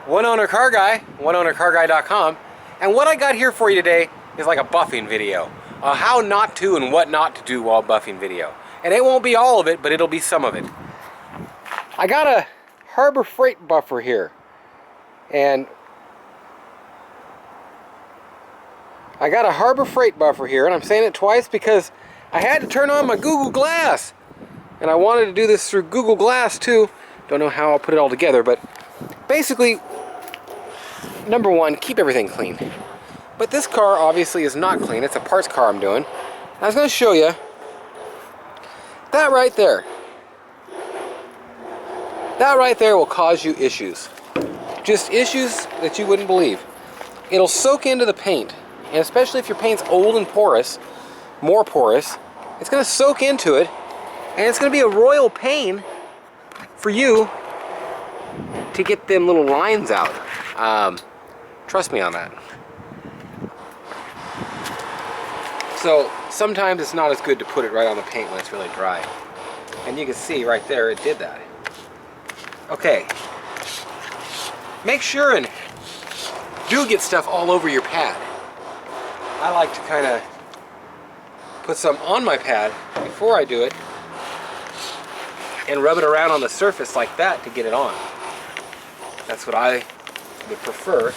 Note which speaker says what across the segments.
Speaker 1: One owner car guy, oneownercarguy.com, and what I got here for you today is like a buffing video. How not to and what not to do while buffing video. And it won't be all of it, but it'll be some of it. I got a Harbor Freight buffer here, and I'm saying it twice because I had to turn on my Google Glass, and I wanted to do this through Google Glass too. Don't know how I'll put it all together, but basically, number one, keep everything clean. But this car obviously is not clean. It's a parts car I'm doing. I was going to show you that right there. That right there will cause you issues. Just issues that you wouldn't believe. It'll soak into the paint, and especially if your paint's old and porous, more porous, it's going to soak into it, and it's going to be a royal pain for you to get them little lines out. Trust me on that. So sometimes it's not as good to put it right on the paint when it's really dry. And you can see right there it did that. Okay. Make sure and do get stuff all over your pad. I like to kind of put some on my pad before I do it and rub it around on the surface like that to get it on. That's what I would prefer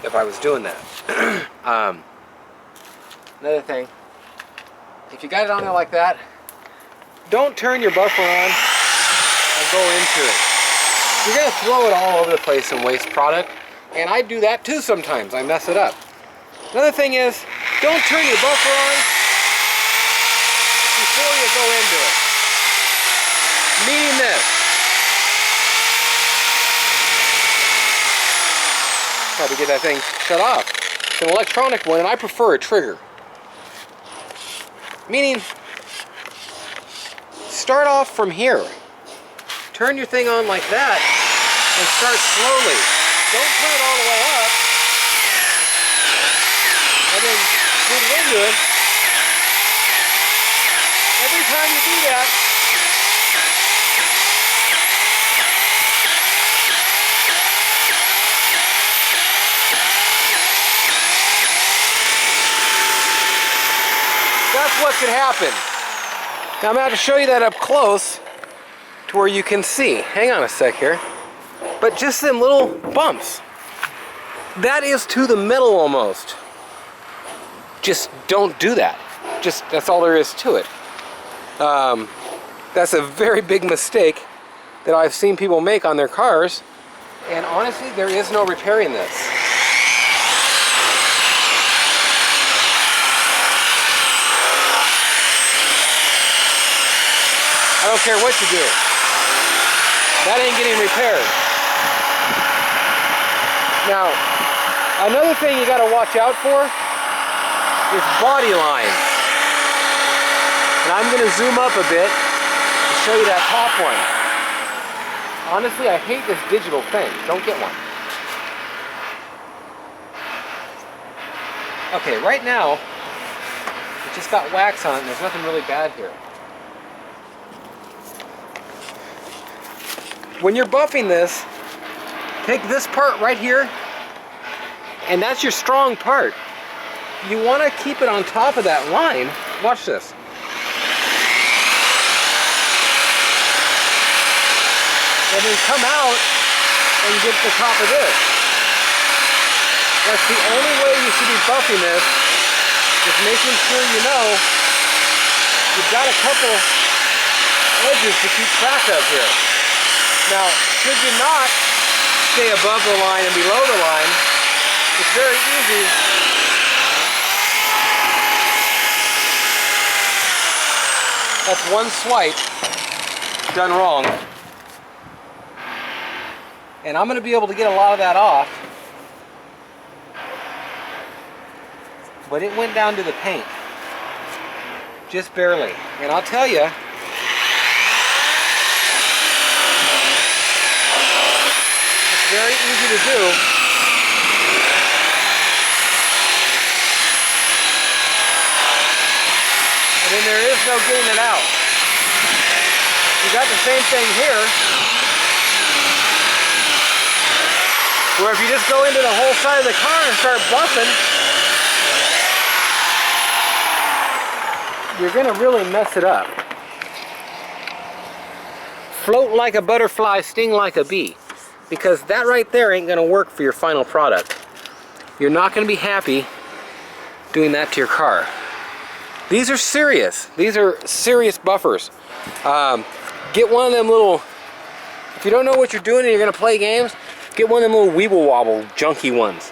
Speaker 1: if I was doing that. Another thing, if you got it on there like that, don't turn your buffer on and go into it. You're going to throw it all over the place and waste product, and I do that too sometimes. I mess it up. Another thing is, don't turn your buffer on before you go into it. Meaning this. Probably get that thing shut off. It's an electronic one, and I prefer a trigger. Meaning, start off from here. Turn your thing on like that, and start slowly. Don't turn it all the way up, and then put it into it. Every time you do that, that's what could happen. Now I'm going to have to show you that up close to where you can see. Hang on a sec here. But just them little bumps. That is to the metal almost. Just don't do that. Just, that's all there is to it. That's a very big mistake that I've seen people make on their cars. And honestly, there is no repairing this. I don't care what you do. That ain't getting repaired. Now, another thing you gotta watch out for is body lines. And I'm gonna zoom up a bit to show you that top one. Honestly, I hate this digital thing. Don't get one. Okay, right now, it just got wax on it and there's nothing really bad here. When you're buffing this, take this part right here, and that's your strong part. You want to keep it on top of that line. Watch this. And then come out and get the top of this. That's the only way you should be buffing this, is making sure you know you've got a couple edges to keep track of here. Now, should you not stay above the line and below the line, it's very easy that's one swipe done wrong. And I'm going to be able to get a lot of that off. But it went down to the paint. Just barely. And I'll tell you, very easy to do. And then there is no getting it out. You got the same thing here. Where if you just go into the whole side of the car and start buffing, you're gonna really mess it up. Float like a butterfly, sting like a bee. Because that right there ain't gonna work for your final product. You're not gonna be happy doing that to your car. These are serious. These are serious buffers. Get one of them little, if you don't know what you're doing and you're gonna play games, get one of them little weeble wobble junky ones.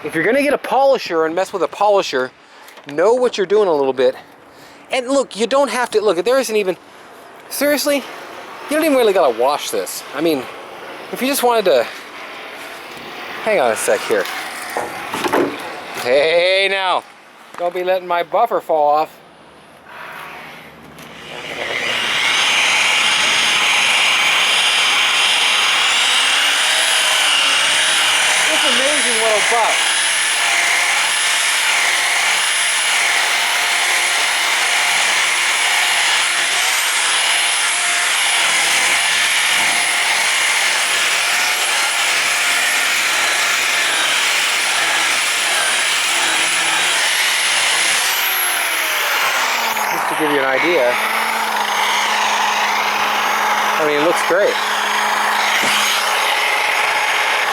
Speaker 1: If you're gonna get a polisher and mess with a polisher, know what you're doing a little bit. And look, you don't have to, look, there isn't even, seriously, you don't even really gotta wash this. I mean, if you just wanted to, hang on a sec here. Hey now, don't be letting my buffer fall off. It's amazing what a buff. To give you an idea, I mean, it looks great.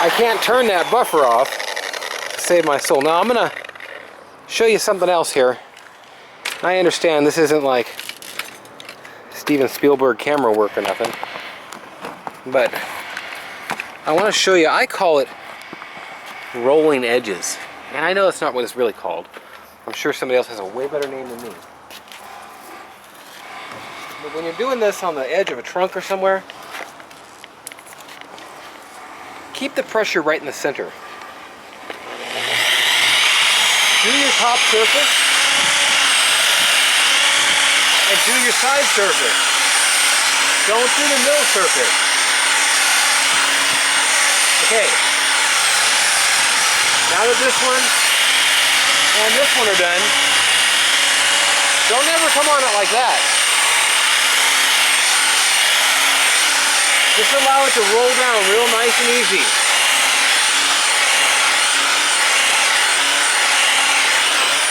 Speaker 1: I can't turn that buffer off to save my soul. Now I'm gonna show you something else here. I understand this isn't like Steven Spielberg camera work or nothing, but I want to show you, I call it rolling edges, and I know it's not what it's really called. I'm sure somebody else has a way better name than me. But when you're doing this on the edge of a trunk or somewhere, keep the pressure right in the center. Do your top surface and do your side surface. Don't do the middle surface. Okay. Now that this one and this one are done, don't ever come on it like that. Just allow it to roll down real nice and easy.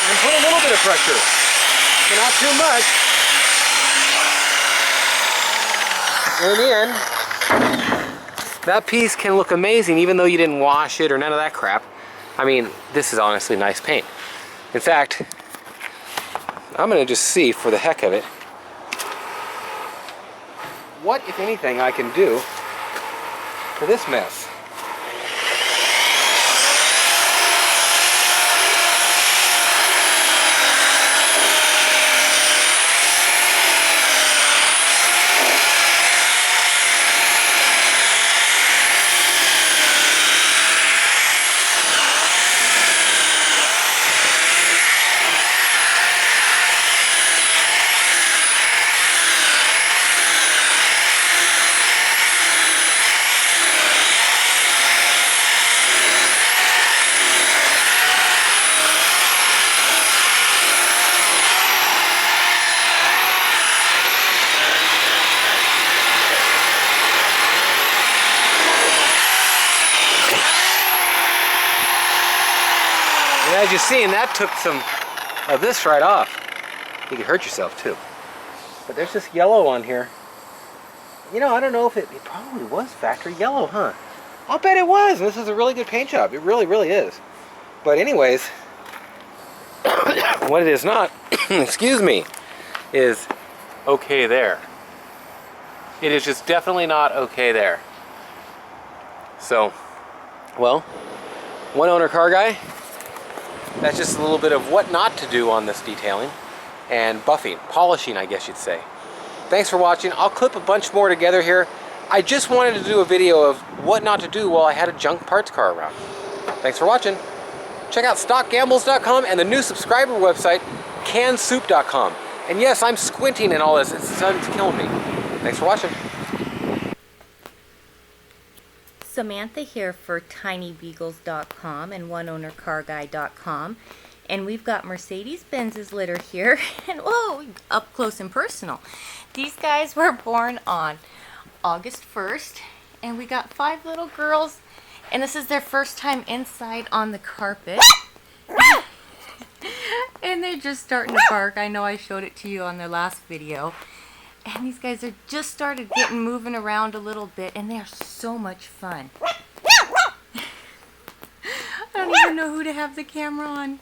Speaker 1: And put a little bit of pressure, but not too much. And in the end, that piece can look amazing even though you didn't wash it or none of that crap. I mean, this is honestly nice paint. In fact, I'm gonna just see for the heck of it what, if anything, I can do for this mess. And as you've seen, that took some of this right off. You could hurt yourself too. But there's this yellow on here. You know, I don't know if it probably was factory yellow, huh? I'll bet it was. And this is a really good paint job. It really, really is. But anyways, what it is not, excuse me, is okay there. It is just definitely not okay there. So, well, one owner car guy, that's just a little bit of what not to do on this detailing and buffing, polishing, I guess you'd say. Thanks for watching. I'll clip a bunch more together here. I just wanted to do a video of what not to do while I had a junk parts car around. Thanks for watching. Check out stockgambles.com and the new subscriber website, cansoup.com. And yes, I'm squinting and all this. It's killing me. Thanks for watching.
Speaker 2: Samantha here for tinybeagles.com and oneownercarguy.com, and we've got Mercedes-Benz's litter here, and whoa, up close and personal. These guys were born on August 1st, and we got 5 little girls, And this is their first time inside on the carpet. And they're just starting to bark. I know I showed it to you on their last video. And these guys are just started getting moving around a little bit, and they are so much fun. I don't even know who to have the camera on.